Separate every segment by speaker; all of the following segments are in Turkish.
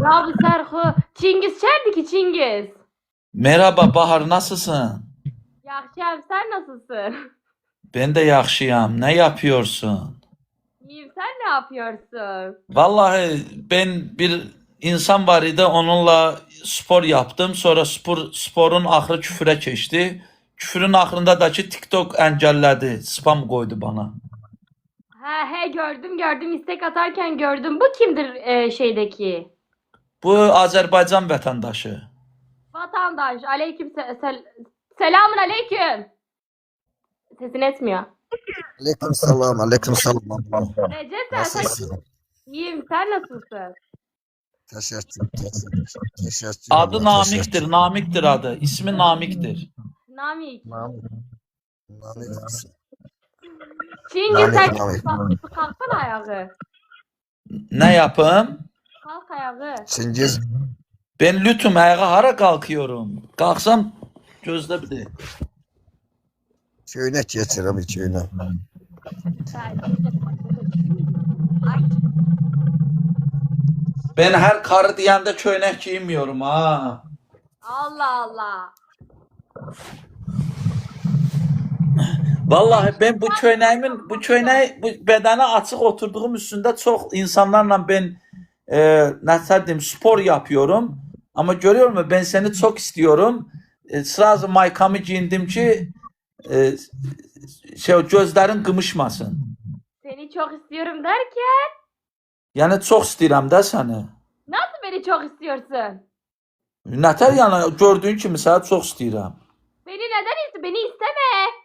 Speaker 1: Ya bir Serhu. Çingiz çerdi ki Çingiz.
Speaker 2: Merhaba Bahar, nasılsın?
Speaker 1: Yaxşıyam, sen nasılsın?
Speaker 2: Ben de yaxşıyam. Ne yapıyorsun?
Speaker 1: İyiyim, sen ne yapıyorsun?
Speaker 2: Vallahi ben bir insan var idi, onunla spor yaptım. Sonra sporun ahırı küfüre geçti. Küfürün ahırında da ki TikTok engellədi. Spam koydu bana.
Speaker 1: He gördüm istek atarken gördüm. Bu kimdir şeydeki?
Speaker 2: Bu Azerbaycan vatandaşı.
Speaker 1: Vatandaş. Selamun aleyküm. Sesin etmiyor.
Speaker 3: Aleyküm selam, aleyküm selam.
Speaker 1: Recep sen
Speaker 3: Nasılsın?
Speaker 1: iyiyim, sen nasılsın?
Speaker 3: Teşekkür
Speaker 2: Adı
Speaker 3: ederim,
Speaker 2: Namik'tir. Namik'tir adı. İsmi Namik'tir.
Speaker 1: Namik.
Speaker 3: Namık, Namık,
Speaker 1: Çingiz
Speaker 3: Namık,
Speaker 1: sen
Speaker 3: Namık.
Speaker 1: kalksana ayağı.
Speaker 2: Ne yapım?
Speaker 1: Kalk ayağı.
Speaker 3: Çingiz,
Speaker 2: Ben lütüm ayağa hara kalkıyorum. Kalksam gözde bir de.
Speaker 3: köyüne geçir abi, köyüne.
Speaker 2: Ben her karı diyende köynek giymiyorum ha.
Speaker 1: Allah Allah.
Speaker 2: Vallahi ben bu köyneği bu bedene açık oturduğum üstünde çok insanlarla ben nasıl diyeyim spor yapıyorum. Ama görüyor musun, ben seni çok istiyorum. Sırası maykamı giyindim ki e, gözlerin kımışmasın.
Speaker 1: Seni çok istiyorum derken
Speaker 2: Yani çok istedim de seni.
Speaker 1: nasıl beni çok istiyorsun?
Speaker 2: Nətər yani gördüğün kimi səni çok istedim.
Speaker 1: Beni neden istiyorsun? Beni isteme.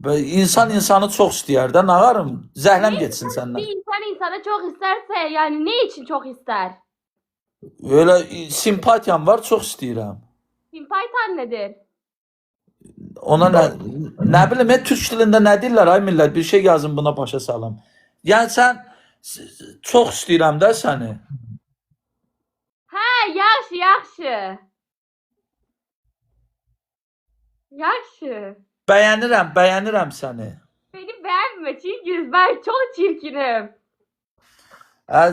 Speaker 2: Ve insan insanı çok istəyər də, nağarım. Zəhləm geçsin
Speaker 1: Bir
Speaker 2: səndən.
Speaker 1: insan insana çok isterse yani ne için çok ister?
Speaker 2: Öyle simpatiyam var, çok istəyirəm.
Speaker 1: Simpaytan nedir?
Speaker 2: Ona nə bilim, türk dilində nə deyirlər ay millət, bir şey yazın buna başa salım. Yəni sən çox istəyirəm də səni.
Speaker 1: Ha yaxşı yaxşı. Yaxşı.
Speaker 2: Bəyənirəm səni.
Speaker 1: Beni beğenme Çingiz, ben çok çirkinim.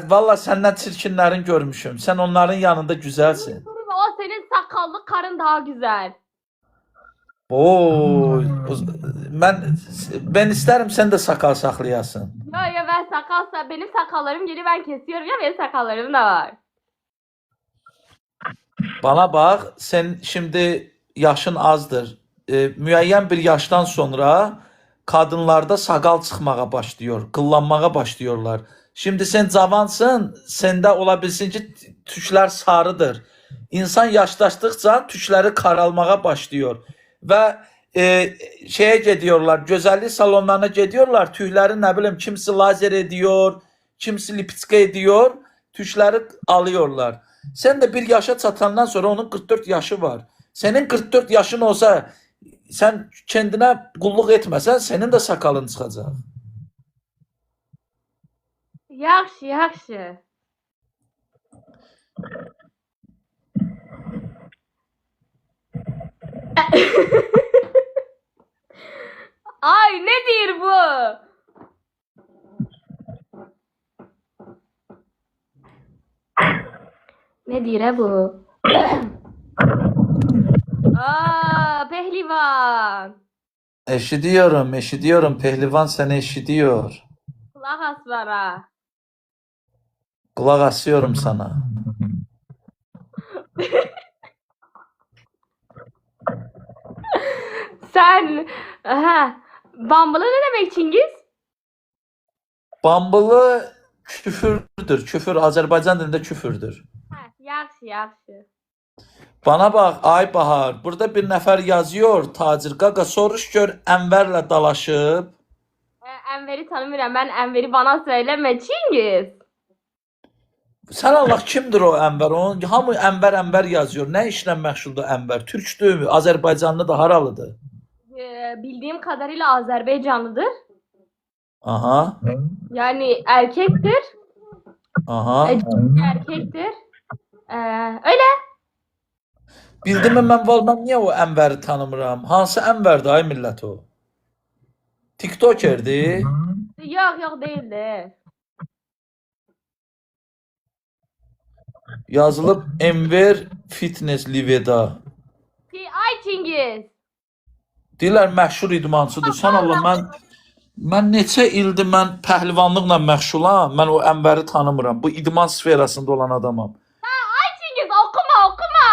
Speaker 2: Valla səndən çirkinlərin görmüşüm. Sən onların yanında güzelsin.
Speaker 1: O senin sakallı karın daha güzel.
Speaker 2: Oo, ben isterim sen de sakal saklayasın.
Speaker 1: Ya ben sakalsa benim sakallarım geri ben kesiyorum ya benim sakallarım da var.
Speaker 2: Bana bak, sen şimdi yaşın azdır. Müəyyən bir yaştan sonra kadınlarda sakal çıxmağa başlıyor, kıllanmağa başlıyorlar. Şimdi sen cavansın, sende olabilsin ki tüklər sarıdır. İnsan yaşlaştıkça tükləri karalmağa başlıyor. Ve şeye gidiyorlar, güzellik salonlarına gidiyorlar, tüyləri ne bileyim kimisi lazer ediyor, kimisi lipitska ediyor, tükləri alıyorlar. Sen de bir yaşa çatandan sonra onun 44 yaşı var. Senin 44 yaşın olsa sen kendine kulluk etmesen senin de sakalın çıkacak.
Speaker 1: Yaxşı yaxşı. Ay nedir bu? Nedir bu? Aa, pehlivan.
Speaker 2: Eşidiyorum. Pehlivan seni eşidiyor.
Speaker 1: Kulak as bana.
Speaker 2: Kulak asıyorum sana.
Speaker 1: Sen, bambula ne demek Çingiz?
Speaker 2: Bambılı küfürdür. Küfür Azerbaycan dilinde küfürdür.
Speaker 1: Yaxşı yaxşı.
Speaker 2: Bana bak ay Bahar, burada bir nefer yazıyor tacir Gaga, soruş gör Enver'le dalaşıp.
Speaker 1: Enver'i tanımıyorum ben, Enver'i bana söyleme Çingiz.
Speaker 2: Sen Allah kimdir o Enver? Onun hamı Enver yazıyor. Ne işle məşğuldur Enver? Türkdür mü? Azerbaycanlı da haralıdır?
Speaker 1: Bildiğim kadarıyla Azerbaycanlıdır.
Speaker 2: Aha.
Speaker 1: Yani erkektir.
Speaker 2: Aha.
Speaker 1: Erkektir. Öyle.
Speaker 2: Bildim mi ben niye o Enver'i tanımıram? Hansı Enver'dir ay millət o? TikToker'di.
Speaker 1: Yok değildi.
Speaker 2: Yazılıb Enver Fitness Liveda.
Speaker 1: Ay Çingiz.
Speaker 2: Deyirlər məşhur idmançıdır. Sən Allah mən neçə ildir mən pəhlivanlıqla məşğulam. Mən o Ənvəri tanımıram. Bu idman sferasında olan adamam.
Speaker 1: Ay Çingiz okuma okuma.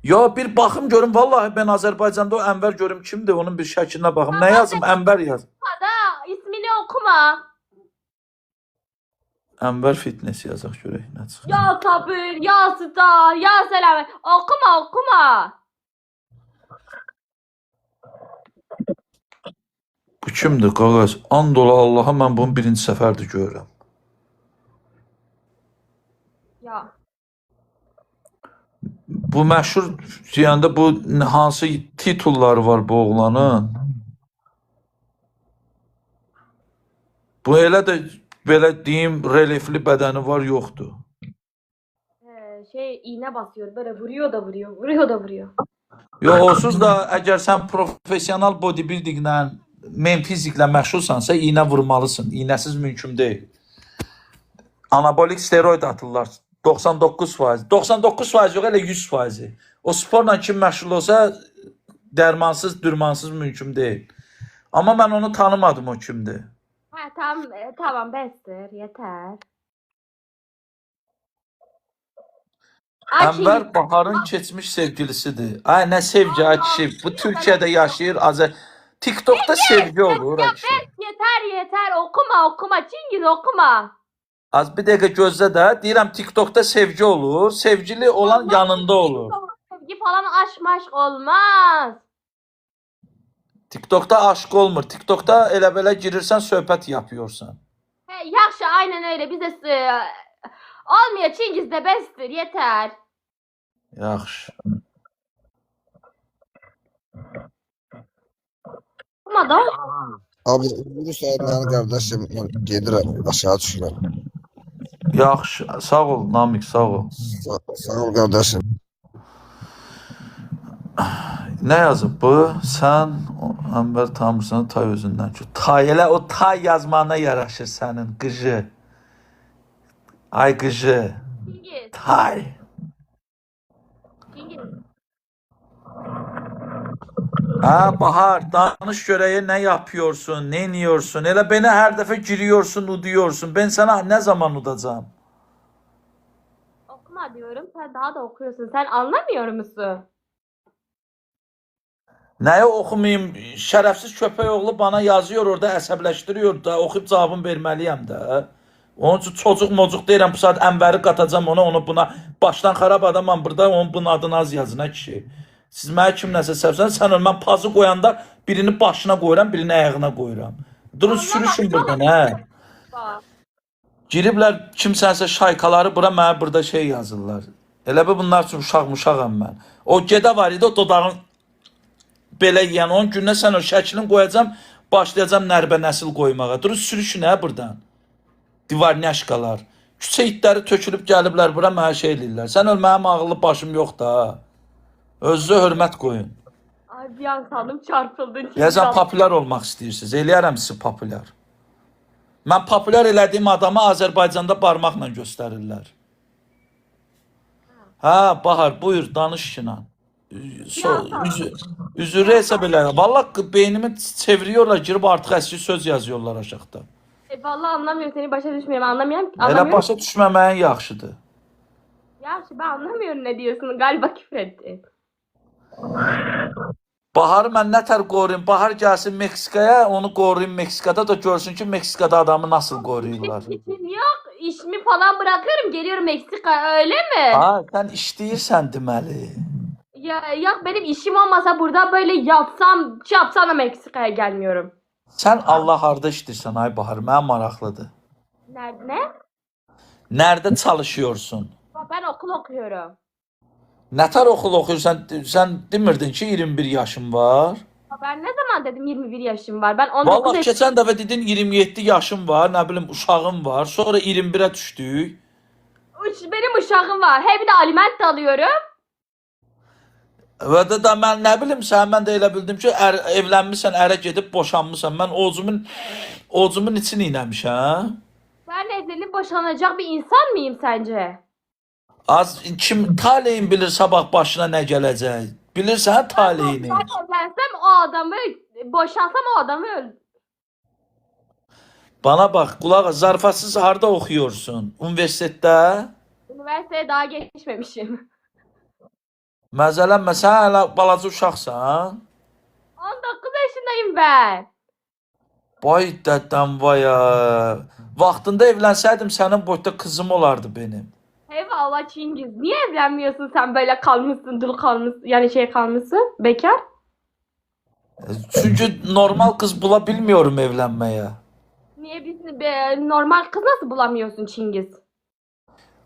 Speaker 2: Ya bir baxım görüm vallahi ben Azərbaycanda o Ənvər görüm kimdir? Onun bir şəklinə baxım. Nə yazım? Ənvər yaz.
Speaker 1: Da ismini okuma.
Speaker 2: Ənvər Fitness yazaq görək nə çıxır.
Speaker 1: Ya sabır, ya star, ya selamet. Okuma okuma.
Speaker 2: Bu kimdir qağaz? And ola Allaha mən bunu birinci səfərdir görürəm.
Speaker 1: Ya.
Speaker 2: Bu məşhur deyəndə bu hansı titulları var bu oğlanın? Bu elə də belə deyim reliefli bədəni var yoxdur.
Speaker 1: İğne basıyor böyle vuruyor da vuruyor, vuruyor da vuruyor.
Speaker 2: Yox, onsuz da əgər sən professional bodybuildinglə, men fiziklə məşğulsansa iynə vurmalısın. İynəsiz mümkün deyil. Anabolik steroid atırlar. 99%. 99% yox, elə 100%. O sporla kim məşğul olsa dərmansız, dürmansız mümkün deyil. Amma mən onu tanımadım o kimdir.
Speaker 1: Ha tamam, tamam bestir, yeter. Ay
Speaker 2: Ənvər
Speaker 1: Çingiz,
Speaker 2: Baharın keçmiş sevgilisidir. Ay nə sevgi ay kişi. Bu Türkiyədə yaşayır. TikTok'ta sevgi olur ay kişi.
Speaker 1: yeter yeter okuma okuma Çingiz okuma.
Speaker 2: Az bir dəqiqə gözlə də. Deyirəm TikTok'ta sevgi olur. Sevgili olan yanında olur.
Speaker 1: Sevgi falan aşk maşk olmaz.
Speaker 2: TikTok'ta aşk olmur. TikTok'ta elə belə girirsən söhbət yapıyorsan.
Speaker 1: He, yaxşı aynen öyle bize olmuyor Çingiz de bestir yeter.
Speaker 2: Yaxşı.
Speaker 1: Okuma da.
Speaker 3: Abi bu saatten kardeşim gelir aşağı düşürüm.
Speaker 2: Yaxşı. Sağ ol Namik, sağ ol.
Speaker 3: Sağ ol kardeşim.
Speaker 2: Nə yazıb bu? Sən Ənvər tanımırsan tay özündən ki. Tay elə o tay yazmağına yaraşır sənin qıcı. Ay qıcı.
Speaker 1: Çingiz,
Speaker 2: Tay.
Speaker 1: Çingiz.
Speaker 2: Ha Bahar, danış görəyə nə yapıyorsun, nə iniyorsun? Elə beni hər dəfə giriyorsun, uduyorsun. Ben sana nə zaman udacağım?
Speaker 1: Okuma diyorum sen daha da okuyorsun. Sen anlamıyor musun?
Speaker 2: Nəyə oxumayım? Şərəfsiz köpək oğlu bana yazıyor orada, əsəbləşdiriyor da, oxuyub cavabını verməliyəm də. Onun üçün çocuq mocuq deyirəm, bu saat Ənvəri qatacam ona, onu buna. Başdan xarab adamam burada, onun bunun adını az yazın ha kişi. Siz mənə kim nəsə səvsən, sən ol, mən pazı qoyanda birini başına qoyuram, birini ayağına qoyuram. Durun sürüşün buradan, hə.
Speaker 1: Bak.
Speaker 2: Giriblər kimsənsə şaykaları bura mənə burada şey yazırlar. Elə bir bunlar üçün uşaq-muşağam mən. O gedə var idi, o dodağın belə yiyən 10 gündən sən o şəklini qoyacam, başlayacam nərbə nəsil qoymağa. Durun sürüşün hə buradan. Divarnyaşkalar. Küçə itləri tökülüb gəliblər bura mənə şey eləyirlər. Sən öl mənim ağıllı başım yox da. Özünüzə hörmət qoyun.
Speaker 1: Ay bir an sandım çarpıldın.
Speaker 2: Deyəsən populyar olmaq istəyirsiniz. Eləyərəm sizi populyar. Mən populyar elədiyim adamı Azərbaycanda barmaqla göstərirlər. Ha Bahar buyur danış ki lan. Üzürü hesab elə. Vallahi beynimi çeviriyorlar, girib artıq əski söz yazıyorlar aşağıda.
Speaker 1: Vallahi anlamıyorum seni başa düşmüyorum anlamıyorum.
Speaker 2: Elə başa düşməməyin yaxşıdır.
Speaker 1: Yaxşı ben anlamıyorum ne diyorsun galiba küfür ettin.
Speaker 2: Baharı mən nətər qoruyum? Bahar gəlsin Meksikaya, onu qoruyum Meksikada da görsün ki Meksikada adamı nasıl qoruyurlar.
Speaker 1: İşim yok işimi falan bırakıyorum geliyorum Meksika öyle mi?
Speaker 2: Ha sən işləyirsən deməli.
Speaker 1: Ya yok benim işim olmasa burada böyle yapsam da Meksika'ya gelmiyorum.
Speaker 2: Sən Allah harda işləyirsən ay Bahar? Mənə maraqlıdır.
Speaker 1: Nerede?
Speaker 2: Nerede çalışıyorsun?
Speaker 1: Ben okul okuyorum.
Speaker 2: Nətər oxul oxuyursan? Sən demirdin ki 21 yaşın var?
Speaker 1: Ben ne zaman dedim 21 yaşım var. Ben 19
Speaker 2: Vallahi
Speaker 1: yaşım.
Speaker 2: keçən dəfə dedin 27 yaşın var, nə bilim uşağın var. Sonra 21'ə düşdük.
Speaker 1: Benim uşağım var. Hem de aliment de alıyorum.
Speaker 2: Və də mən nə bilim mən də elə bildim ki evlənmisən, ərə gedib boşanmısan. Mən ocumun içini inəmişəm.
Speaker 1: Ben evlenip boşanacak bir insan mıyım sence?
Speaker 2: Az kim taleyin bilir sabah başına ne gelecek. Bilirsen taleyini.
Speaker 1: Ben evlensem o adamı, boşansam o adamı öldür.
Speaker 2: Bana bak kulağa zarfasız harda okuyorsun. Üniversitede.
Speaker 1: Üniversiteye daha geçmemişim.
Speaker 2: Məzələnmə sən hələ balaca uşaqsan.
Speaker 1: 19 yaşındayım ben.
Speaker 2: Vay dədəm vaya. Vaxtında evlənsəydim sənin boyda kızım olardı benim.
Speaker 1: Eyvallah Çingiz. Niye evlenmiyorsun sen böyle kalmışsın, dul kalmışsın, yani şey kalmışsın, bekar?
Speaker 2: Çünkü normal kız bulabilmiyorum evlenmeye.
Speaker 1: Niye biz normal kız nasıl bulamıyorsun Çingiz?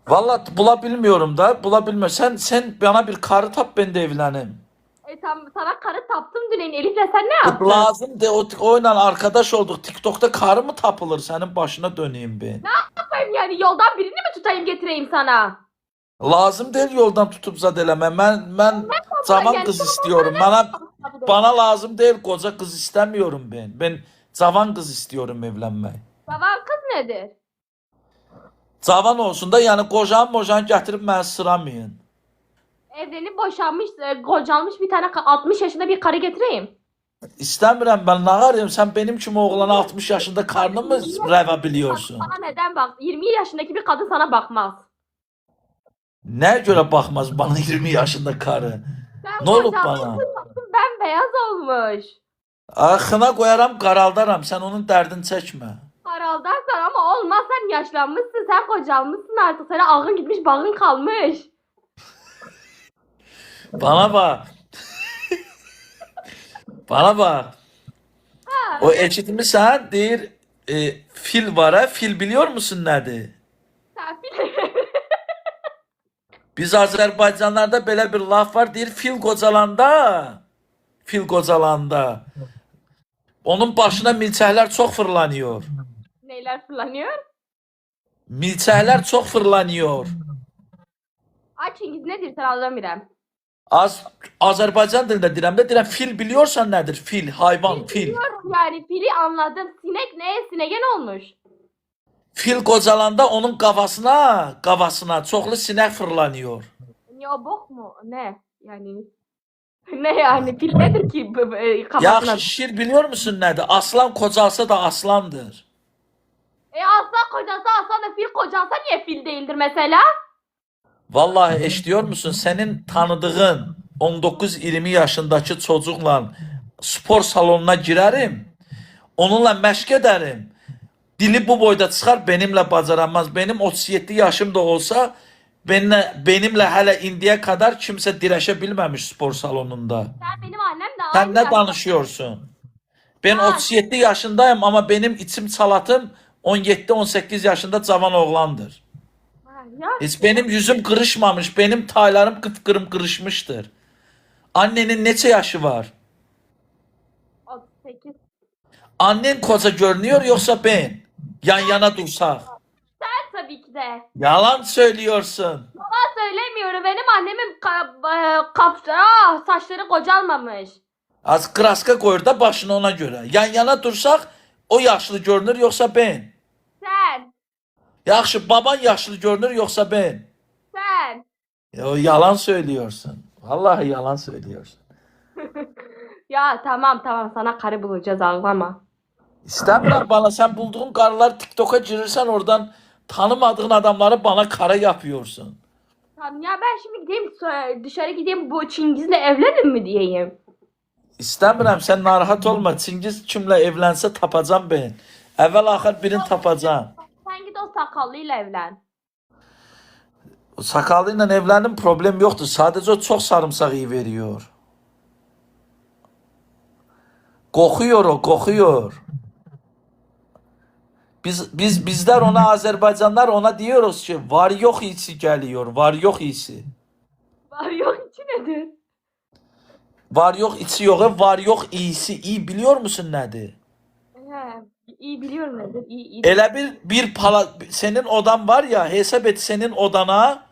Speaker 2: Vallahi bulabilmiyorum da bulabilmiyorum. Sen bana bir karı tap ben de evlenim.
Speaker 1: Sana karı taptım dün Elif'le sen ne yaptın?
Speaker 2: Lazım de oyla arkadaş olduk. TikTok'ta karı mı tapılır? Senin başına döneyim ben.
Speaker 1: Ne yapayım yani yoldan birini mi tutayım getireyim sana?
Speaker 2: Lazım değil yoldan tutup zadeleme. Ben zaman
Speaker 1: yani
Speaker 2: kız
Speaker 1: tamam,
Speaker 2: istiyorum. Bana lazım değil koca kız istemiyorum ben. Ben cavan kız istiyorum evlenmeyi.
Speaker 1: Baban kız nedir?
Speaker 2: Cavan olsun da yani kocan getirip beni sıramayın.
Speaker 1: Evlenip boşanmış, kocalmış bir tane 60 yaşında bir karı getireyim.
Speaker 2: İstemiyorum ben nağarım. Sen benim kimi oğlana 60 yaşında karnı mı reva biliyorsun?
Speaker 1: Sana neden bak? 20 yaşındaki bir kadın sana bakmaz.
Speaker 2: Ne göre bakmaz bana 20 yaşında karı?
Speaker 1: Sen
Speaker 2: Ne olup
Speaker 1: kocalmışsın,
Speaker 2: bana?
Speaker 1: saçın bembeyaz olmuş.
Speaker 2: Axına koyaram qaraldaram. Sen onun derdini çekme.
Speaker 1: Haraldarsan ama olmaz, sen yaşlanmışsın, sen kocalmışsın artık, sana ağın gitmiş bağın kalmış.
Speaker 2: Bana bak. Bana bak. O eşitmişsen deyir fil var ha. Fil biliyor musun nedir?
Speaker 1: Sen fil...
Speaker 2: Biz Azərbaycanlarda belə bir laf var deyir fil qocalanda. Fil qocalanda. Onun başına milçəklər çox fırlanıyor.
Speaker 1: Neyler fırlanıyor?
Speaker 2: Milçəklər çox fırlanıyor.
Speaker 1: Ay Çingiz nedir sen anlamıyorum.
Speaker 2: Azərbaycan dilində deyirəm fil biliyorsan nədir? Fil, hayvan, fil.
Speaker 1: Biliyorum yani, fili anladım. Sinek neye? Sinegen olmuş.
Speaker 2: Fil qocalanda onun qafasına çoxlu sinək fırlanıyor.
Speaker 1: Ne o bok mu? Ne? Yani ne yani? Fil nedir ki kafasına?
Speaker 2: Yaxşı şir biliyor musun nədir? Aslan qocalsa da aslandır.
Speaker 1: Aslan kocası aslan da fil kocalsa niye fil değildir mesela?
Speaker 2: Vallahi eşidiyor musun? Senin tanıdığın 19-20 yaşındaki çocukla spor salonuna girərim. Onunla məşq edərim. Dili bu boyda çıxar benimle bacaramaz. Benim 37 yaşım da olsa benimle hələ indiyə kadar kimsə dirəşə bilməmiş spor salonunda.
Speaker 1: Sen benim annem de
Speaker 2: Sen
Speaker 1: aynı
Speaker 2: ne
Speaker 1: yaşta.
Speaker 2: danışıyorsun? Ben
Speaker 1: Ha.
Speaker 2: 37 yaşındayım ama benim içim salatım 17-18 yaşında cavan oğlandır.
Speaker 1: Ha, ya
Speaker 2: Hiç benim yüzüm kırışmamış. Benim taylarım kıpkırım kırışmıştır. Annenin neçə yaşı var?
Speaker 1: 38.
Speaker 2: Annen koca görünüyor yoksa ben? Yan yana dursak.
Speaker 1: Sen tabii ki de.
Speaker 2: Yalan söylüyorsun.
Speaker 1: Ben söylemiyorum. Benim annemin saçları kocalmamış.
Speaker 2: Az kraska koyur da başına ona göre. Yan yana dursak o yaşlı görünür yoksa ben?
Speaker 1: Sen.
Speaker 2: Yaxşı baban yaşlı görünür yoksa ben?
Speaker 1: Sen.
Speaker 2: Yalan söylüyorsun. Vallahi yalan söylüyorsun.
Speaker 1: Ya tamam sana karı bulacağız, ağlama.
Speaker 2: İstemiyorum bana sen bulduğun karılar TikTok'a girirsen oradan tanımadığın adamları bana kara yapıyorsun.
Speaker 1: Tamam ya, ben şimdi gideyim dışarı gideyim, bu Çingiz'le evlenin mi diyeyim.
Speaker 2: İstemiyorum sen narahat olma. Çingiz kimle evlense tapacağım ben. Evvel ahir birini tapacağım.
Speaker 1: Sen git o sakallıyla evlen.
Speaker 2: O sakalıyla evlenin problem yoktur. Sadece o çok sarımsak iyi veriyor. Kokuyor o, kokuyor. Bizler ona Azerbaycanlar ona diyoruz ki var yok iyisi geliyor. Var yok iyisi.
Speaker 1: Var yok içi nedir?
Speaker 2: Var yok içi yok, var yok iyisi. İyi biliyor musun nedir?
Speaker 1: He, iyi biliyorum nedir. İyi.
Speaker 2: Elə senin odan var ya, hesap et senin odana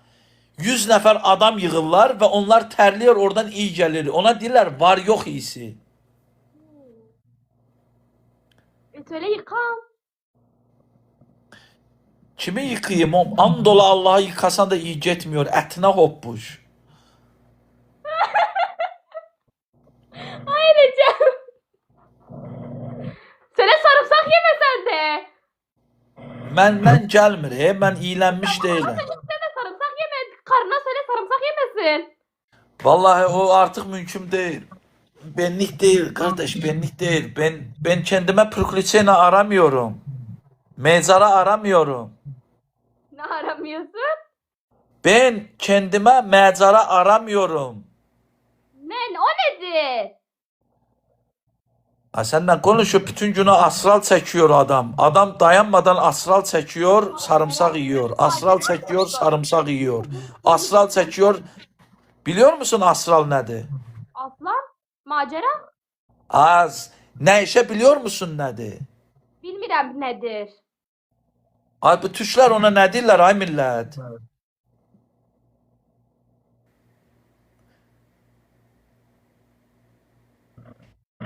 Speaker 2: 100 nəfər adam yığırlar ve onlar terliyor oradan iyi gelir. Ona deyirlər var yok iyisi.
Speaker 1: Söyle yıkan.
Speaker 2: Kimi yıkayım? Andola Allah'a yıkasan da iyi getmiyor. Etine hoppuş.
Speaker 1: Hayır Ecem. Söyle sarımsak yemesen de.
Speaker 2: Məndən gəlmir, mən iylənmiş deyiləm.
Speaker 1: Sen de sarımsak yeme. Karına söyle sarımsak yemesin.
Speaker 2: Vallahi o artık mümkün değil. Benlik değil kardeş, benlik değil. Ben kendime priklitsena aramıyorum. Mezara aramıyorum.
Speaker 1: Ne aramıyorsun?
Speaker 2: Ben kendime mezara aramıyorum.
Speaker 1: Ne? O nedir?
Speaker 2: Ha, senden konuşup bütün günü astral çekiyor adam. Adam dayanmadan astral çekiyor, sarımsak yiyor. Astral çekiyor, sarımsak yiyor. Astral çekiyor. Biliyor musun astral nedir?
Speaker 1: Aslan? Macera?
Speaker 2: Az. Ne işe biliyor musun nedir?
Speaker 1: Bilmirəm nedir.
Speaker 2: Ay bu tüşler ona ne derler ay millet?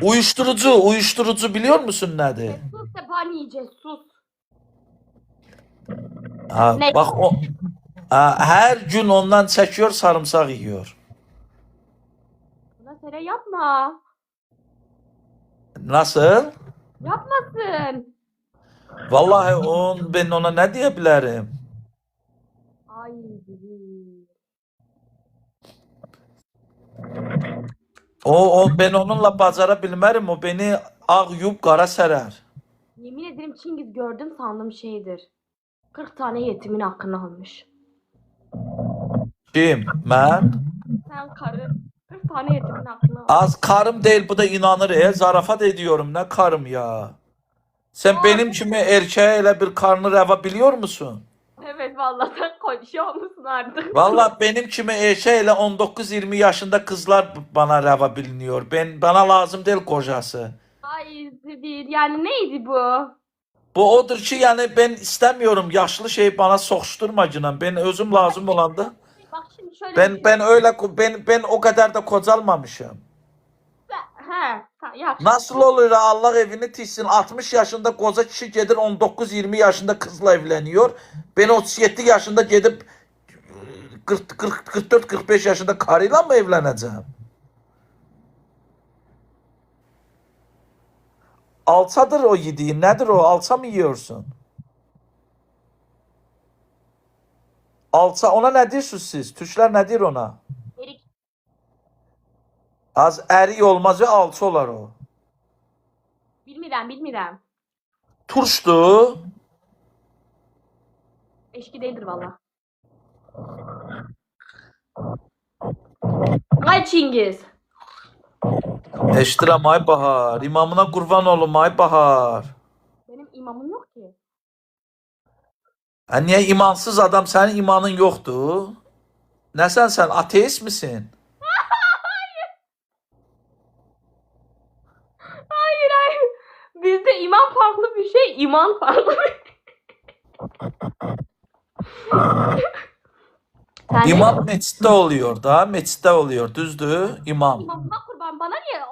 Speaker 2: Uyuşturucu biliyor musun nedir?
Speaker 1: Sus de bana yiyeceğiz sus.
Speaker 2: Ha,
Speaker 1: Ne?
Speaker 2: bak o her gün ondan çekiyor sarımsak yiyor.
Speaker 1: Buna söyle yapma.
Speaker 2: Nasıl?
Speaker 1: Yapmasın.
Speaker 2: Vallahi ben ona ne diyebilirim?
Speaker 1: Ay.
Speaker 2: Ben onunla bacara bilmerim. O beni ağ yub qara serer.
Speaker 1: Yemin ederim Çingiz gördüm sandım şeydir. 40 tane yetimin hakkını almış.
Speaker 2: Kim? Ben?
Speaker 1: Sen karı 40 tane yetimin hakkını almış.
Speaker 2: Az karım değil bu da inanır. Zarafat ediyorum ne karım ya. Sen benim kimi erkeğe elə bir karnı reva biliyor musun?
Speaker 1: Evet vallahi sen konuşuyor musun artık?
Speaker 2: Vallahi benim kimi erkeğe elə 19-20 yaşında kızlar bana reva biliniyor. Bana lazım değil kocası.
Speaker 1: Ay değil yani neydi bu?
Speaker 2: Bu odur ki yani ben istemiyorum yaşlı şey bana sokuşturmacına. Ben özüm lazım olanda.
Speaker 1: Bak şimdi şöyle
Speaker 2: Ben o kadar da kocalmamışım.
Speaker 1: Yaxşı.
Speaker 2: Nasıl olur da Allah evini tişsin 60 yaşında koca kişi gelir 19-20 yaşında kızla evleniyor. Ben 37 yaşında gidip 44-45 yaşında karıyla mı evleneceğim? Alçadır o yediğin. Nedir o? Alça mı yiyorsun? Alça ona ne diyorsunuz siz? Türkler ne diyor ona?
Speaker 1: Erik.
Speaker 2: Az erik olmaz ve alça olar o.
Speaker 1: Bilmirəm.
Speaker 2: Turşdu.
Speaker 1: Eşki değildir valla. Ay Çingiz.
Speaker 2: Eştirəm ay bahar. İmamına kurban olum ay bahar.
Speaker 1: Benim imamım yok ki.
Speaker 2: Ha, niye imansız adam senin imanın yoktu? Ne sen ateist misin?
Speaker 1: Hayır. Bizde iman farklı bir şey, iman farklı bir şey. Sen
Speaker 2: İmam meçitte oluyor da. Meçitte oluyor. Düzdü. İmam.
Speaker 1: imamıma kurban bana niye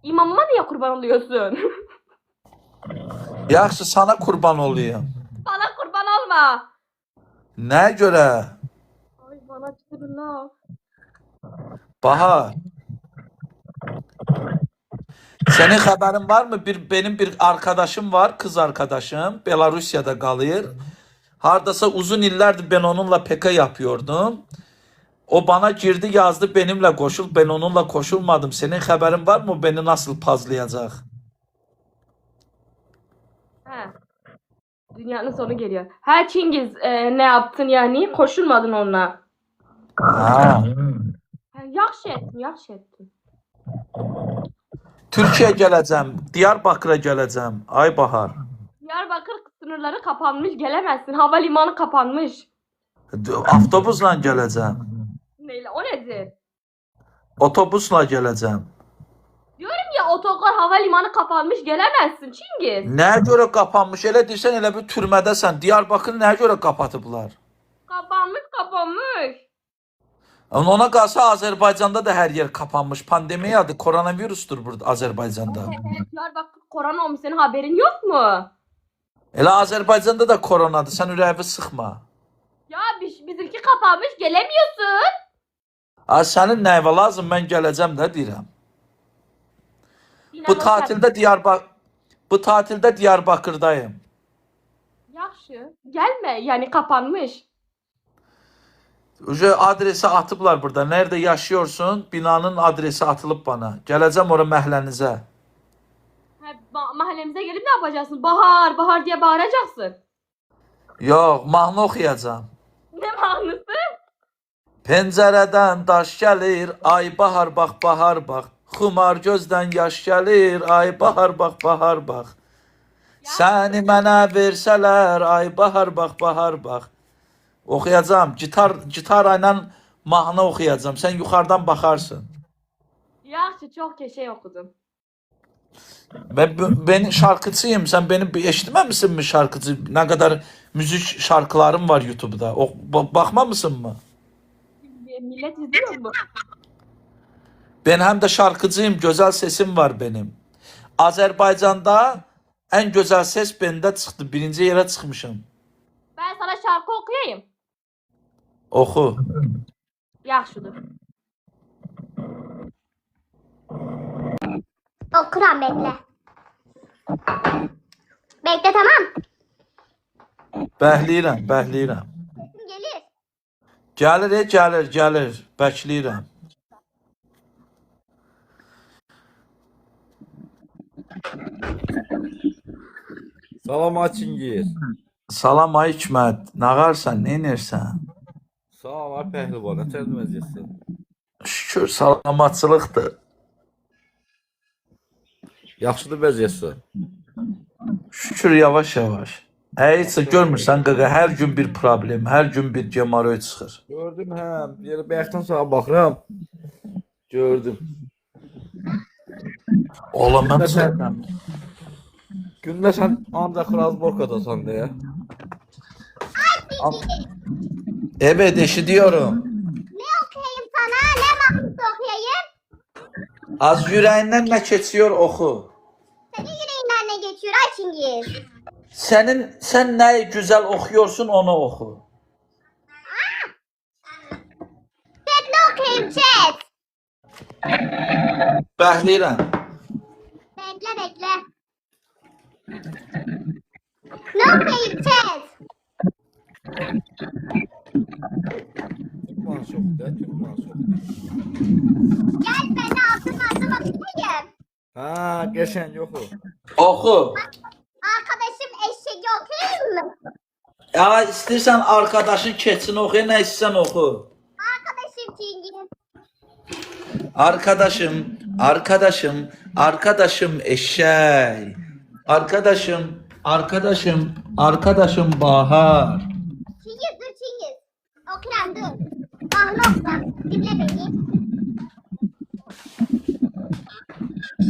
Speaker 1: imamıma niye kurban oluyorsun?
Speaker 2: Yaxşı sana kurban olayım.
Speaker 1: Bana kurban olma.
Speaker 2: Ne göre?
Speaker 1: Ay bana çıkırlar.
Speaker 2: Bahar. Senin haberin var mı? Benim bir arkadaşım var. Kız arkadaşım. Belarusya'da kalıyor. Hardasa uzun illerdir ben onunla PK yapıyordum. O bana girdi yazdı benimle koşul. Ben onunla koşulmadım. Senin haberin var mı? Beni nasıl pazlayacak?
Speaker 1: He. Dünyanın sonu geliyor. Ha Çingiz ne yaptın yani? Koşulmadın onunla.
Speaker 2: Ha.
Speaker 1: Ha, yaxşı ettin.
Speaker 2: Türkiye geleceğim. Diyarbakır'a geleceğim. Ay Bahar.
Speaker 1: Diyarbakır sınırları kapanmış, gelemezsin. Havalimanı kapanmış.
Speaker 2: Avtobusla geleceğim.
Speaker 1: Neyle? O nedir?
Speaker 2: Otobusla geleceğim.
Speaker 1: Diyorum ya otogar havalimanı kapanmış, gelemezsin Çingiz.
Speaker 2: Nəyə görə kapanmış? Elə deyirsən elə bir türmədəsən. Diyarbakırı nəyə görə kapatıblar?
Speaker 1: Kapanmış.
Speaker 2: Ona qalsa Azərbaycanda da hər yer kapanmış. Pandemiyadır, koronavirusdur burada Azərbaycanda.
Speaker 1: Diyarbakır korona olmuş, senin haberin yok mu?
Speaker 2: Elə Azərbaycanda da koronadır. Sən ürəyini sıxma.
Speaker 1: Ya bizimki kapanmış, gelemiyorsun.
Speaker 2: Az sənin nəyvə lazım? Mən gələcəm də deyirəm. Bu tatildə Diyarbakırdayım.
Speaker 1: Yaxşı. Gelme, yani kapanmış.
Speaker 2: Uje adresi atıblar burada. Nerede yaşıyorsun? Binanın adresi atılıb bana. Gələcəm ora məhlənizə.
Speaker 1: Ha, mahallemize gelip ne yapacaksın? Bahar, bahar diye bağıracaksın.
Speaker 2: Yox, mahnı oxuyacağam.
Speaker 1: Ne mahnısı?
Speaker 2: Pəncərədən daş gəlir, ay bahar bax, bahar bax. Xumar gözdən yaş gəlir, ay bahar bax, bahar bax. Səni mənə versələr, ay bahar bax, bahar bax. Oxuyacağam, gitarla mahnı oxuyacağam. Sən yuxarıdan baxarsın.
Speaker 1: Yaxşı, çok şey okudum.
Speaker 2: Ben şarkıcıyım. Sen beni eşitmemişsin mi şarkıcı? Ne kadar müzik şarkılarım var YouTube'da. Bakmamışsın mı?
Speaker 1: Millet izliyor mu?
Speaker 2: Ben hem de şarkıcıyım. Güzel sesim var benim. Azerbaycan'da en güzel ses bende çıktı. Birinci yere çıkmışım.
Speaker 1: Ben sana şarkı okuyayım.
Speaker 2: Oku.
Speaker 1: Yaxşıdır.
Speaker 4: Okuram bekle. Bekle tamam.
Speaker 2: Bəhliyirəm, bəhliyirəm.
Speaker 4: Gelir.
Speaker 2: Gəlir. Bəkliyirəm.
Speaker 5: Salam Çingiz.
Speaker 2: Salam ay Hikmət. Nağarsan, neynirsən?
Speaker 5: Sağ ol ay pəhlivan. Nətər vəziyyətsən?
Speaker 2: Şükür, salamatçılıqdır.
Speaker 5: Yaxşıdır vəziyyətsən.
Speaker 2: Şükür yavaş. Heç görmürsən qaqa, hər gün bir problem, hər gün bir gemaroy çıxır.
Speaker 5: Gördüm hə. Yerə bayaqdan sağa baxıram. Gördüm.
Speaker 2: Oğlum mən sənəm.
Speaker 5: Gündə sən ancaq razborkadasan deyə.
Speaker 2: Evet, eşidiyorum.
Speaker 4: Ne okuyayım sana? Ne mahnısı okuyayım?
Speaker 2: Az yüreğinden ne geçiyor oku.
Speaker 4: Senin yüreğinden ne geçiyor ay Çingiz?
Speaker 2: Sen ne güzel okuyorsun onu oku.
Speaker 4: Chat ne okuyayım chat?
Speaker 2: Bəhliyirəm.
Speaker 4: Bekle. Ne okuyayım chat?
Speaker 5: Türkman çoxdur da, Türkman çoxdur.
Speaker 4: Gel beni altın okuyayım.
Speaker 5: Ha, qəşəng yoxu.
Speaker 2: Oku.
Speaker 4: Arkadaşım eşeği okuyayım mı?
Speaker 2: Ya istersen arkadaşın keçini oku, ne istersen oku.
Speaker 4: Arkadaşım Çingiz.
Speaker 2: Arkadaşım eşek. Arkadaşım Bahar.
Speaker 4: Çingiz dur Çingiz. Okuram dur. Mahnı okuram. Dinle beni.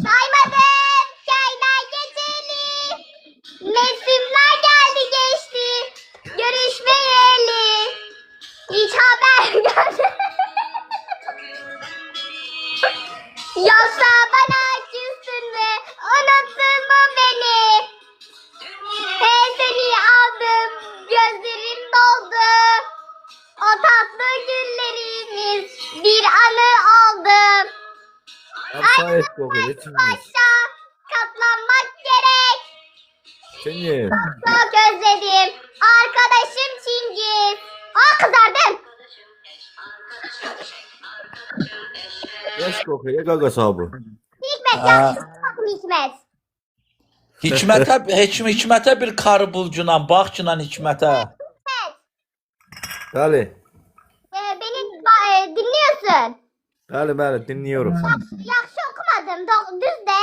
Speaker 4: Saymadım çaylar geçeli. Mevsimler geldi geçti. Görüşmeyeli. Hiç haber geldi. Yoksa bana küstün mü? Unuttun mu beni? Seni aldım. Gözlerim doldu. O tatlı günlerimiz bir anı oldu.
Speaker 5: Əfsayət yoxu, Çingiz.
Speaker 4: Başa katlanmak gerek.
Speaker 5: Çingiz.
Speaker 4: Çok özledim. Arkadaşım Çingiz. Kızardım.
Speaker 5: Yaş yoxu, ya qaqa sabı.
Speaker 4: Hikmet
Speaker 2: Ha.
Speaker 4: yakışıklı Hikmet.
Speaker 2: Hikmətə bir karı bulcunan, baxçınan Hikmətə.
Speaker 5: Bəli.
Speaker 4: Beni dinliyorsun.
Speaker 5: Bəli, dinliyorum.
Speaker 4: Yaxşı okumadım. Düz de.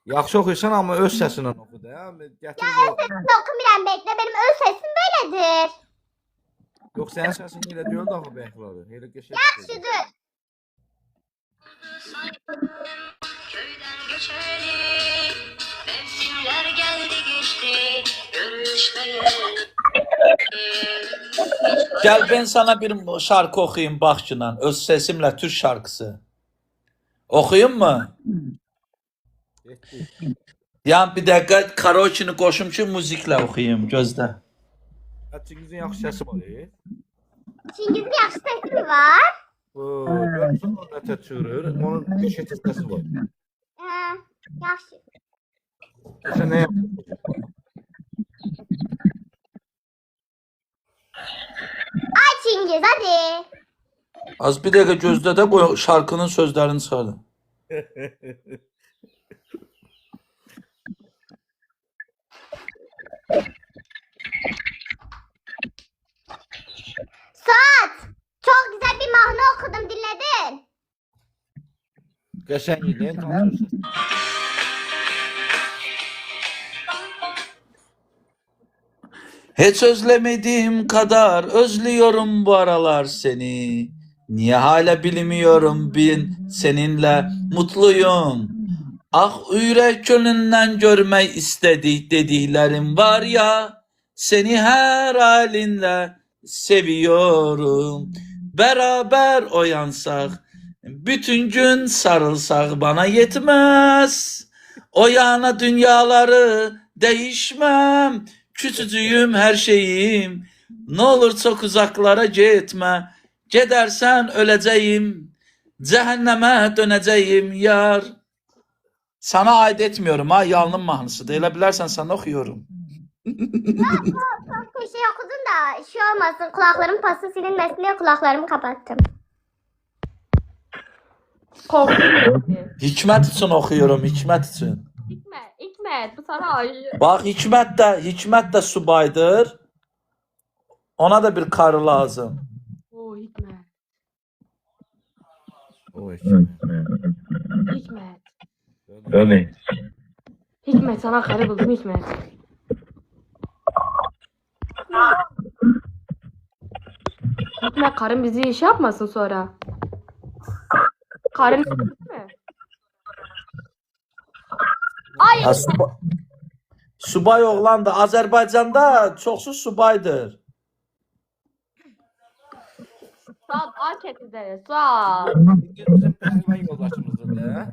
Speaker 5: Yaxşı oxuyursan amma öz səsinlə oxu da. Gətir bu.
Speaker 4: Sesini okumuyorum bekle. Benim öz sesim böyledir.
Speaker 5: Yox, sənin səsin elə deyil də axı bəyəxladı. Elə qəşəng.
Speaker 4: Yaxşı dur.
Speaker 6: Köyden göçeli mevsimler geldi geçti görüşmeye.
Speaker 2: Gel ben sana bir şarkı okuyayım baxçınan, öz sesimle Türk şarkısı. Okuyayım mı?
Speaker 5: Getdi.
Speaker 2: Yani bir dakika karaoke'ni qoşumçu müziklə oxuyayım gözlə.
Speaker 5: Çingizin yaxşı səsi var.
Speaker 4: Çingiz'in yaxşı sesi mi var?
Speaker 5: Görürsən o nətə çığırır. Onun qəşəng səsi var.
Speaker 4: Yaxşı.
Speaker 5: Sən nə
Speaker 4: Ay Çingiz hadi.
Speaker 2: Az bir dəqiqə gözlə də bu şarkının sözlərini çıxardım.
Speaker 4: Suat. Çok güzel bir mahnı okudum dinledin.
Speaker 5: qəşəng idi, tanışırsın.
Speaker 2: Hiç özlemediğim kadar özlüyorum bu aralar seni. Niye hala bilmiyorum bin seninle mutluyum. Ah yürek gönlünden görmek istedik dediklerim var ya. Seni her halinle seviyorum. Beraber oyansak, bütün gün sarılsak bana yetmez. O yana dünyaları değişmem. Küçücüğüm her şeyim. Ne olur çok uzaklara gitme. Gidersen öleceğim. Cehenneme döneceğim yar. Sana ait etmiyorum ha. Yalnın mahnısı. Elə bilərsən sana okuyorum.
Speaker 4: Çok bir şey okudun da şey olmasın kulaklarım pası silinmesin diye kulaklarımı kapattım.
Speaker 1: Korktum.
Speaker 2: Hikmet için okuyorum. Hikmet için.
Speaker 1: Hikmet bu sana ayrı.
Speaker 2: Bak Hikmet de subaydır. Ona da bir karı lazım.
Speaker 1: Oo Hikmet.
Speaker 5: Oy.
Speaker 1: Hikmet.
Speaker 5: Öyle.
Speaker 1: Hikmet sana karı buldum Hikmet. Hikmet karın bizi iş yapmasın sonra. Karın değil mi? Ay
Speaker 2: Ha, subay oğlan da Azərbaycanda çoxsu subaydır.
Speaker 1: Saat aç etizleri saat.
Speaker 5: Bizim pəhlivan yoldaşımızdır da.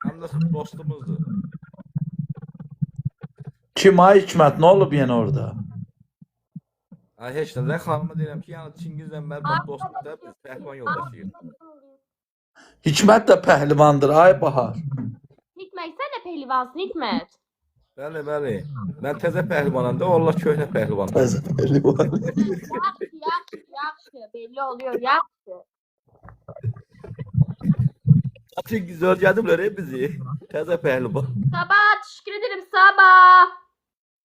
Speaker 5: Həm də dostumuzdur.
Speaker 2: Kim ha Hikmet? Ne olub yenə orada?
Speaker 5: Ay heç nə, xanıma deyirəm ki, yəni Çingizlə mən dostum da biz pəhlivan yoldaşıyıq.
Speaker 2: Hikmet de pəhlivandır ay Bahar.
Speaker 1: Hikmet sen de pehlivansın Hikmet.
Speaker 5: Bəli, bəli. Mən təzə pəhlivanam da, onlar köhnə pəhlivan.
Speaker 2: Pəhlivan.
Speaker 1: Yaxşı belli oluyor yaxşı.
Speaker 5: Çingiz öldürdülər bizi. Təzə pəhlivan.
Speaker 1: Sabah teşekkür ederim sabah.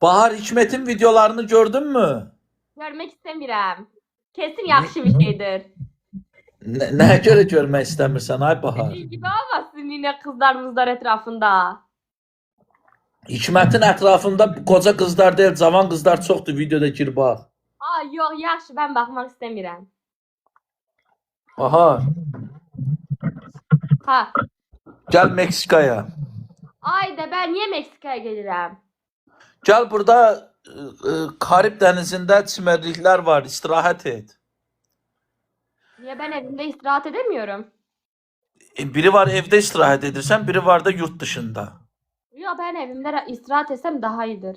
Speaker 2: Bahar Hikmet'in videolarını gördün mü?
Speaker 1: Görmek istemiyorum. Kesin yaxşı bir şeydir.
Speaker 2: Nəyə görə görmək istəmirsən ay Bahar?
Speaker 1: Dediğin gibi olmasın yine kızlarımızlar etrafında.
Speaker 2: Hikmet'in ətrafında koca kızlar değil, cavan kızlar çoxdur. Videoda gir bax.
Speaker 1: Aa yok yaxşı ben bakmak istemiyorum.
Speaker 2: Bahar,
Speaker 1: Ha.
Speaker 2: gel Meksikaya.
Speaker 1: Ayda ben niye Meksika'ya gelirim?
Speaker 2: Gel burada Karib dənizində çimərliklər var, istirahət et.
Speaker 1: Niye ben evimde istirahat edemiyorum?
Speaker 2: Biri var evdə istirahət edirsən, biri var da yurt dışında.
Speaker 1: Yo ben evimde istirahat etsem daha iyidir.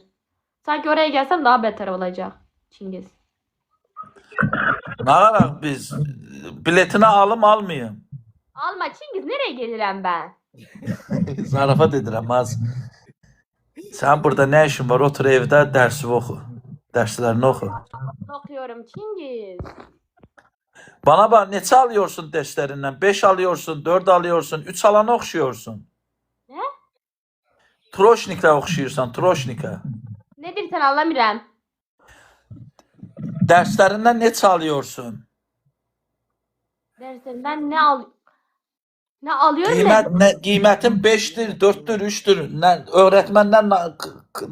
Speaker 1: Sanki oraya gelsem daha beter olacak. Çingiz.
Speaker 2: Nə araq biz? Biletini alım almayım.
Speaker 1: Alma Çingiz nereye gelirim ben?
Speaker 2: Zarafat edirəm az. Sən burada nə işin var? Otur evdə dərsini oxu. Dərslərini oxu.
Speaker 1: Okuyorum Çingiz.
Speaker 2: Bana bak neçə alıyorsun derslerinden? 5 alıyorsun, 4 alıyorsun, 3 alana oxşuyorsun.
Speaker 1: Ne?
Speaker 2: Troşniklə oxşuyursan, troşnikə.
Speaker 1: Nedir sen anlamıyorum.
Speaker 2: Derslerinden neçə alıyorsun?
Speaker 1: Dersinden ne alıyorum
Speaker 2: Qiymətin 5'dir, 4'tür, 3'tür. Öğretmenden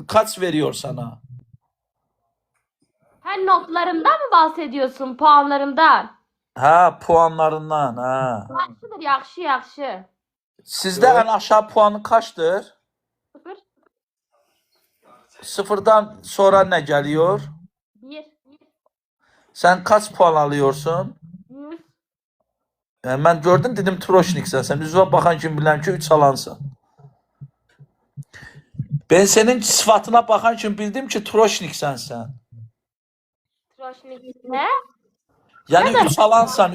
Speaker 2: kaç veriyor sana?
Speaker 1: Sen notlarımdan mı bahsediyorsun? Puanlarımdan.
Speaker 2: Ha, puanlarından, ha.
Speaker 1: Yaxşıdır, yaxşı, yaxşı.
Speaker 2: Sizdə ən aşağı puanı kaçdır?
Speaker 1: 0,
Speaker 2: Sıfırdan sonra ne geliyor?
Speaker 1: 1,
Speaker 2: Sen kaç puan alıyorsun?
Speaker 1: 100.
Speaker 2: Yəni mən gördüm, dedim troşniksən sən. Üzvə baxan kimi bilən ki 3 alansan. Ben senin sıfatına baxan kimi bildim ki troşniksən sən.
Speaker 1: Troşnik ne?
Speaker 2: Yəni
Speaker 1: Nədən?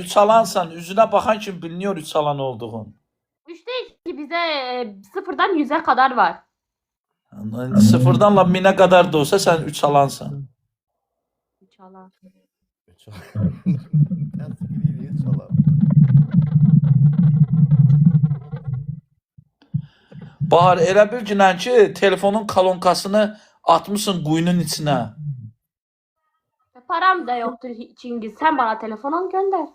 Speaker 2: 3 alansan, üzünə baxan kimi biliniyor 3 alan olduğun.
Speaker 1: 3 değil ki bize sıfırdan 100'e kadar var.
Speaker 2: Yəni, sıfırdan la 1000'e kadar da olsa sen 3 alansan.
Speaker 1: 3 alan.
Speaker 2: Bahar elə bir günən ki telefonun kalonkasını atmışsın quyunun içine.
Speaker 1: Param da yoktur Çingiz. Sen bana telefon al gönder.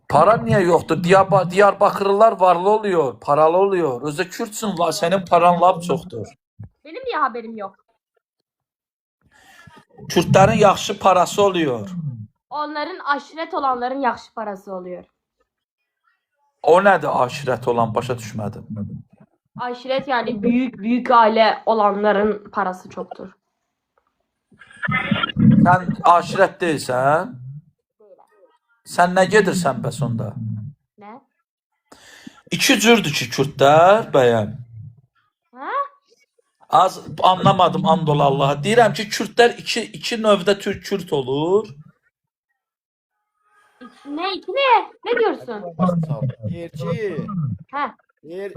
Speaker 2: Para niye yoktu? Diyarbakırlılar varlı oluyor, paralı oluyor. Özde Kürtsün la, senin paran lap çoxdur.
Speaker 1: Benim niye haberim yok?
Speaker 2: Kürtlerin yaxşı parası oluyor.
Speaker 1: Onların aşiret olanların yaxşı parası oluyor.
Speaker 2: O nədir aşirət olan, başa düşmədim.
Speaker 1: Aşiret yani büyük aile olanların parası çoktur.
Speaker 2: Sən aşirət deyilsən? Sən nə gedirsən bəs onda?
Speaker 1: Ne?
Speaker 2: İki cürdür ki Kürtlər bəyəm.
Speaker 1: Ha?
Speaker 2: Az anlamadım and ola Allaha. Deyirəm ki Kürtlər iki növdə Türk-Kürt olur.
Speaker 1: Ne? Ne diyorsun?
Speaker 5: Deyir ki,
Speaker 1: Ha?
Speaker 5: deyir,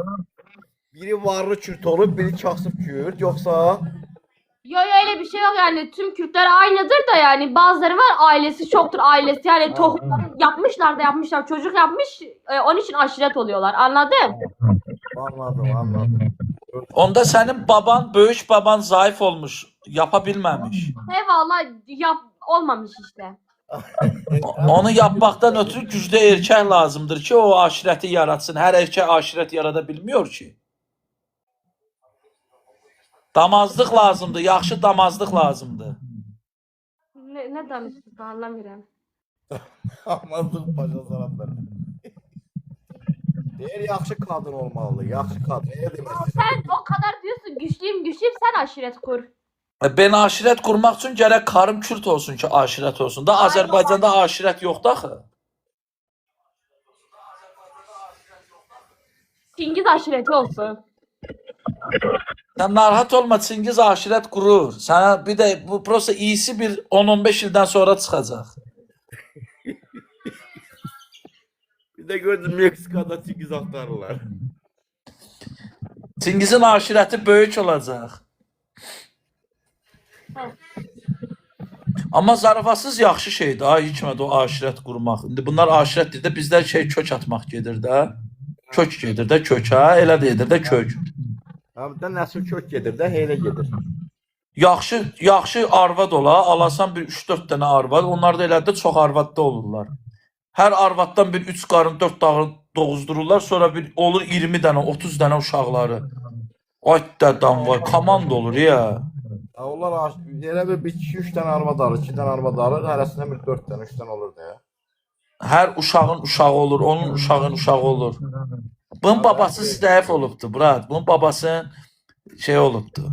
Speaker 5: biri varlı Kürt olur, biri kasıb Kürt, yoksa
Speaker 1: Yo öyle bir şey yok yani tüm Kürtler aynıdır da yani bazıları var ailesi çoktur ailesi yani tohumları yapmışlar çocuk yapmış onun için aşiret oluyorlar anladın?
Speaker 5: anladım.
Speaker 2: Onda sənin baban, böyük baban zayıf olmuş, yapa bilməmiş.
Speaker 1: Eyvallah olmamış işte.
Speaker 2: Onu yapmaktan ötürü güclü erkək lazımdır ki o aşireti yaratsın. Her erkek aşiret yarada bilmiyor ki. Damazlıq lazımdır, yaxşı damazlıq lazımdır.
Speaker 1: Ne danıştın anlamıyorum.
Speaker 5: Anladım başa saranlar. Deyir, yaxşı kadın olmalı, yaxşı kadın. Ne demek?
Speaker 1: Sen o kadar diyorsun güçlüyüm sen aşiret kur.
Speaker 2: Ben aşiret kurmaq üçün gərək karım Kürt olsun ki aşiret olsun. Da Azərbaycanda aşiret yoxdur axı.
Speaker 1: Çingiz aşireti olsun.
Speaker 2: Sen narahat olma, Çingiz aşiret kurur. Sana bir de bu prosa iyisi bir 10-15 ildən sonra çıxacaq.
Speaker 5: Bir de gördüm Meksika'da Çingiz aktarırlar.
Speaker 2: Çingizin aşireti böyük olacaq. Amma zarafatsız yaxşı şeydir. Ay hikmət o aşirət qurmaq. İndi bunlar aşirətdir də bizlər kök atmaq gedir də. Kök gedir də kök ha, elə deyilir də kök.
Speaker 5: Abi de nəsil kök gedir də, heylə gedir.
Speaker 2: Yaxşı arvad ola, alasan bir 3-4 dənə arvad. Onlar da elə də çox arvadda olurlar. Hər arvaddan bir 3 qarın 4 dağın doğuzdururlar. Sonra bir olur 20 dənə, 30 dənə uşaqları. Ay dədən var, komanda olur ya.
Speaker 5: Onlar elə bir 2-3 dənə arvad alır, 2 dənə arvad alır, hərəsindən bir 4 dənə, 3 dənə olur da ya.
Speaker 2: Hər uşağın uşağı olur, onun uşağın uşağı olur. Bunun babası zəif olubdu, brat. Bunun babası şey olubdu.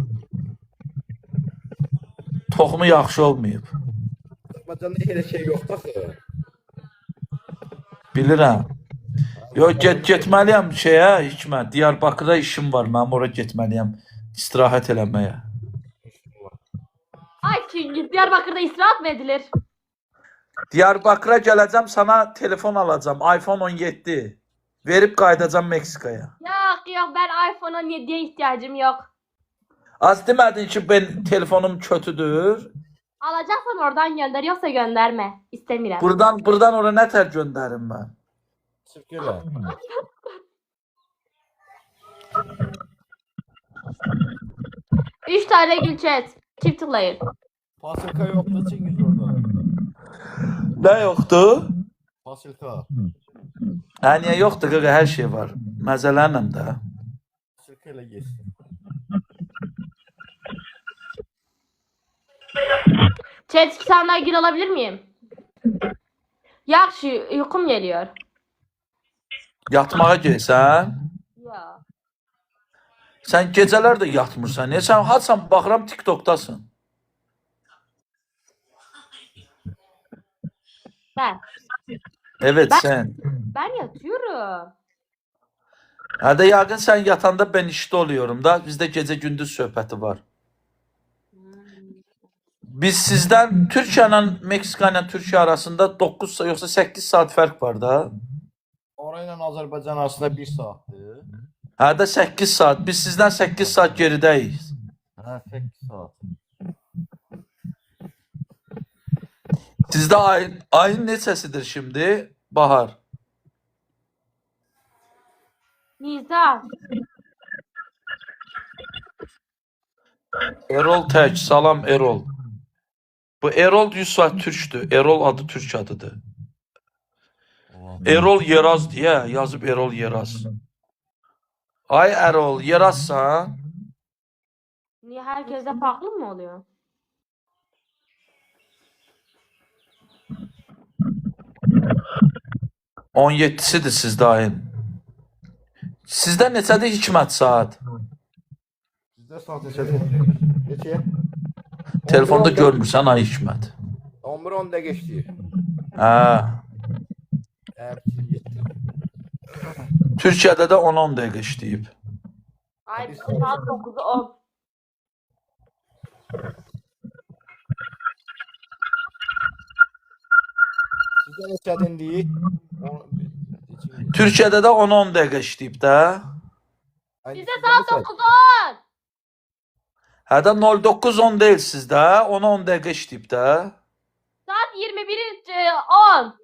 Speaker 2: Toxumu yaxşı olmayıb.
Speaker 5: Azərbaycanda elə şey yoxdur axı.
Speaker 2: Bilirəm. Yo, getməliyəm şeyə, Hikmət. Diyarbakırda işim var, mənim ora getməliyəm istirahət eləməyə.
Speaker 1: Ay Çingiz Diyarbakır'da istirahat mı edilir?
Speaker 2: Diyarbakıra gələcəm, sana telefon alacağım. iPhone 17. Verib qaydacam Meksikaya.
Speaker 1: Yok ben iPhone 17'ye ihtiyacım yok.
Speaker 2: Az demədin ki, ben telefonum kötüdür.
Speaker 1: Alacaksan oradan gönder yoksa gönderme. İstemiyorum.
Speaker 2: Buradan ora nə tər göndərim mən?
Speaker 5: Sirkələ.
Speaker 1: 3 tane gül chat. Çift tıklayın.
Speaker 5: Fasilka yoxdur Çingiz orada.
Speaker 2: Nə yoxdur?
Speaker 5: Fasilka.
Speaker 2: Hə, niyə yoxdur? Qaqa, hər şey var. Məzələnlə də.
Speaker 5: Sirkələ geçsin.
Speaker 1: Chat 2 tane daha gül alabilir miyim? Yaxşı uykum geliyor.
Speaker 2: Yatmağa gəlsən?
Speaker 1: Ya.
Speaker 2: Sən gecələr də yatmırsan. Niyə sən haçsan baxıram TikTokdasın?
Speaker 1: Ben.
Speaker 2: Evet
Speaker 1: Ben-
Speaker 2: sen.
Speaker 1: Ben yatıyorum.
Speaker 2: Hadi yaqın sen yatanda ben işte oluyorum da bizde gece gündüz söhbəti var. Biz sizden Türkiye ile Meksika ile Türkiye arasında 9 saat yoksa 8 saat fark var da.
Speaker 5: Orayla Azərbaycan arasında 1 saatdır.
Speaker 2: Hadi 8 saat. Biz sizden 8 saat gerideyiz.
Speaker 5: Hə, 8 saat.
Speaker 2: Sizde ayın neçəsidir şimdi? Bahar.
Speaker 1: Nisan.
Speaker 2: Erol Tək. Salam Erol. Bu Erol 100 saat Türk'tür. Erol adı Türk adıdır. Erol Yeraz diye yazıp Erol Yeraz. Ay Erol Yerazsan.
Speaker 1: Niye herkeste farklı mı oluyor?
Speaker 2: On 17'sidir sizde ayın. Sizde neçədir Hikmət saat?
Speaker 5: Sizdə saat neçədir? Neçəyə?
Speaker 2: Telefonda görmürsən ay Hikmət.
Speaker 5: 11-10 dəqiqə işləyir.
Speaker 2: Ha.
Speaker 5: Hə,
Speaker 2: Türkiye'de de 10-10 dəqiqə işləyib.
Speaker 1: Ay saat 9'u 10.
Speaker 5: sizdə neçədir indi?
Speaker 2: Türkiye'de de 10-10 dəqiqə işləyib də.
Speaker 1: Bize saat 9'u 10.
Speaker 2: Hədə 09-10 deyil sizdə. 10-10 dəqiqə işləyib də.
Speaker 1: Saat 21'i 10.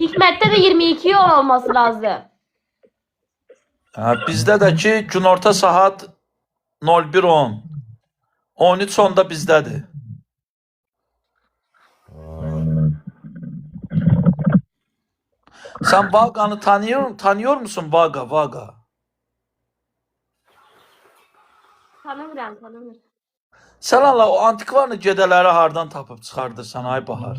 Speaker 1: Hikmet'te de 22'yi 10 olması lazım.
Speaker 2: Ha, bizdə də ki günorta saat 01:10. 13:10'da bizdədir. Sen Vaga'nı tanıyor musun Vaga?
Speaker 1: Tanımıyorum.
Speaker 2: Sen Allah o antikvarını gedələri hardan tapıb çıxardırsan ay Bahar?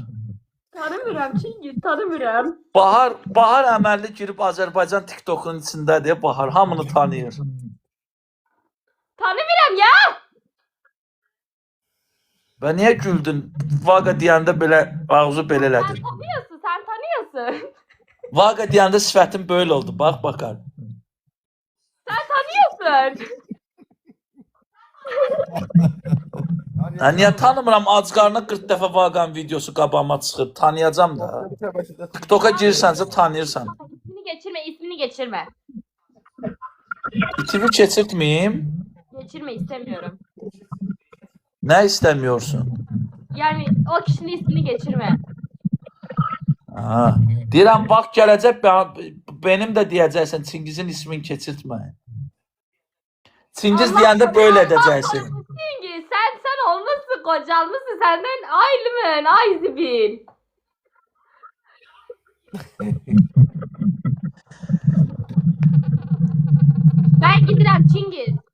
Speaker 1: Tanımıyorum çünkü tanımıyorum.
Speaker 2: Bahar əməlli girib Azərbaycan TikTok'un içindədir Bahar. Hamını tanıyır.
Speaker 1: Tanımıyorum ya.
Speaker 2: Və niyə güldün? Vaga deyəndə belə ağzı belə elədin.
Speaker 1: Sen tanıyorsun.
Speaker 2: Vaga deyəndə sifətin böyle oldu. Bax Bakar.
Speaker 1: Tanıyorsun.
Speaker 2: Ha, niyə tanımıram? Ac qarnına 40 dəfə Vaga'nın videosu qabağıma çıxır. Tanıyacam da. TikTok'a girsənsə tanıyırsan.
Speaker 1: İsmini geçirme.
Speaker 2: İTV keçirtməyim.
Speaker 1: Geçirme istemiyorum.
Speaker 2: Nə istemiyorsun?
Speaker 1: Yani o kişinin ismini geçirme.
Speaker 2: Ha. Deyirəm vaxt gələcək benim də deyəcəksən Çingizin ismini keçirtməyin. Çingiz deyəndə böyle edəcəksin.
Speaker 1: Çünkü sen olmuşsun, kocalmışsın, senden ayrımın, ay zibil. Ben gidirəm Çingiz.